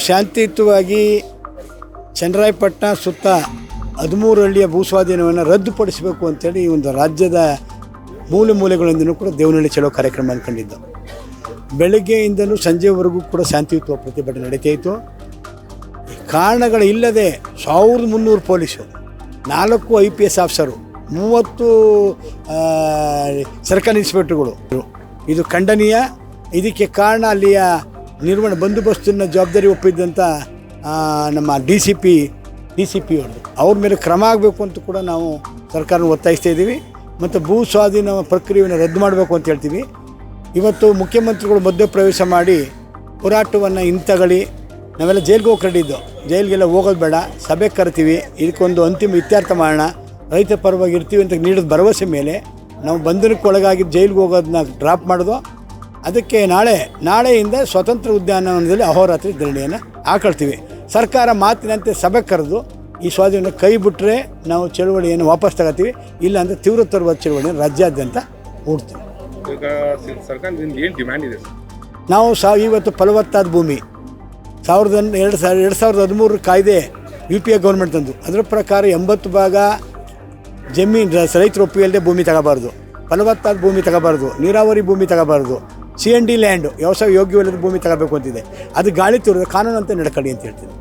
ಶಾಂತಿಯುತವಾಗಿ ಚನ್ನರಾಯಪಟ್ಟಣ ಸುತ್ತ 13 ಹಳ್ಳಿಯ ಭೂಸ್ವಾಧೀನವನ್ನು ರದ್ದುಪಡಿಸಬೇಕು ಅಂತೇಳಿ ಈ ಒಂದು ರಾಜ್ಯದ ಮೂಲೆಗಳಿಂದಲೂ ಕೂಡ ದೇವನಹಳ್ಳಿ ಚಲೋ ಕಾರ್ಯಕ್ರಮ ಅಂದ್ಕೊಂಡಿದ್ದು. ಬೆಳಗ್ಗೆಯಿಂದಲೂ ಸಂಜೆವರೆಗೂ ಕೂಡ ಶಾಂತಿಯುತ ಪ್ರತಿಭಟನೆ ನಡೀತಾಯಿತು. ಕಾರಣಗಳಿಲ್ಲದೆ 1300 ಪೊಲೀಸು, 4 IPS ಆಫೀಸರು, 30 ಸರ್ಕಾರಿ ಇನ್ಸ್ಪೆಕ್ಟರ್ಗಳು, ಇದು ಖಂಡನೀಯ. ಇದಕ್ಕೆ ಕಾರಣ ಅಲ್ಲಿಯ ನಿರ್ವಹಣೆ ಬಂದೋಬಸ್ತನ್ನು ಜವಾಬ್ದಾರಿ ಒಪ್ಪಿದ್ದಂಥ ನಮ್ಮ DCP ಅವ್ರ ಮೇಲೆ ಕ್ರಮ ಆಗಬೇಕು ಅಂತ ಕೂಡ ನಾವು ಸರ್ಕಾರನ ಒತ್ತಾಯಿಸ್ತಾ ಇದ್ದೀವಿ. ಮತ್ತು ಭೂ ಸ್ವಾಧೀನ ಪ್ರಕ್ರಿಯೆಯನ್ನು ರದ್ದು ಮಾಡಬೇಕು ಅಂತ ಹೇಳ್ತೀವಿ. ಇವತ್ತು ಮುಖ್ಯಮಂತ್ರಿಗಳು ಮಧ್ಯಪ್ರವೇಶ ಮಾಡಿ ಹೋರಾಟವನ್ನು ಹಿಂತಗಳಿ ನಾವೆಲ್ಲ ಜೈಲಿಗೆ ಹೋಗಿ ಕರೆದಿದ್ದು, ಜೈಲಿಗೆಲ್ಲ ಹೋಗೋದು ಬೇಡ, ಸಭೆ ಕರಿತೀವಿ, ಇದಕ್ಕೊಂದು ಅಂತಿಮ ಇತ್ಯರ್ಥ ಮಾಡೋಣ, ರೈತ ಪರವಾಗಿ ಇರ್ತೀವಿ ಅಂತ ನೀಡಿದ ಭರವಸೆ ಮೇಲೆ ನಾವು ಬಂಧನಕ್ಕೆ ಒಳಗಾಗಿ ಜೈಲಿಗೆ ಹೋಗೋದನ್ನ ಡ್ರಾಪ್ ಮಾಡೋದು. ಅದಕ್ಕೆ ನಾಳೆಯಿಂದ ಸ್ವತಂತ್ರ ಉದ್ಯಾನವನದಲ್ಲಿ ಅಹೋರಾತ್ರಿ ಧರಣಿಯನ್ನು ಹಾಕೊಳ್ತೀವಿ. ಸರ್ಕಾರ ಮಾತಿನಂತೆ ಸಭೆ ಕರೆದು ಈ ಸ್ವಾಧೀನ ಕೈ ಬಿಟ್ಟರೆ ನಾವು ಚಳುವಳಿಯನ್ನು ವಾಪಸ್ ತಗೋತೀವಿ, ಇಲ್ಲ ಅಂದರೆ ತೀವ್ರತರವಾದ ಚಳುವಳಿಯನ್ನು ರಾಜ್ಯಾದ್ಯಂತ ಹೂಡ್ತೀವಿ. ಸರ್ಕಾರದಿಂದ ಏನು ಡಿಮ್ಯಾಂಡ್ ಇದೆ? ನಾವು ಇವತ್ತು ಫಲವತ್ತಾದ ಭೂಮಿ 2013 ಕಾಯ್ದೆ UPA ಗೌರ್ಮೆಂಟ್ ತಂದು, ಅದರ ಪ್ರಕಾರ 80 ಭಾಗ ಜಮೀನು ರೈತರು ಒಪ್ಪಿಗೆ ಭೂಮಿ ತಗೋಬಾರ್ದು, ಫಲವತ್ತಾದ ಭೂಮಿ ತಗೋಬಾರ್ದು, ನೀರಾವರಿ ಭೂಮಿ ತಗೋಬಾರ್ದು, CND ಲ್ಯಾಂಡು ವ್ಯವಸಾಯ ಯೋಗ್ಯವಲ್ಲದ ಭೂಮಿ ತಗೋಬೇಕು ಅಂತಿದೆ. ಅದು ಗಾಳಿ ತೋರಿದ ಕಾನೂನಂತೆ ನಡ್ಕೊಳ್ಳಿ ಅಂತ ಹೇಳ್ತೀನಿ.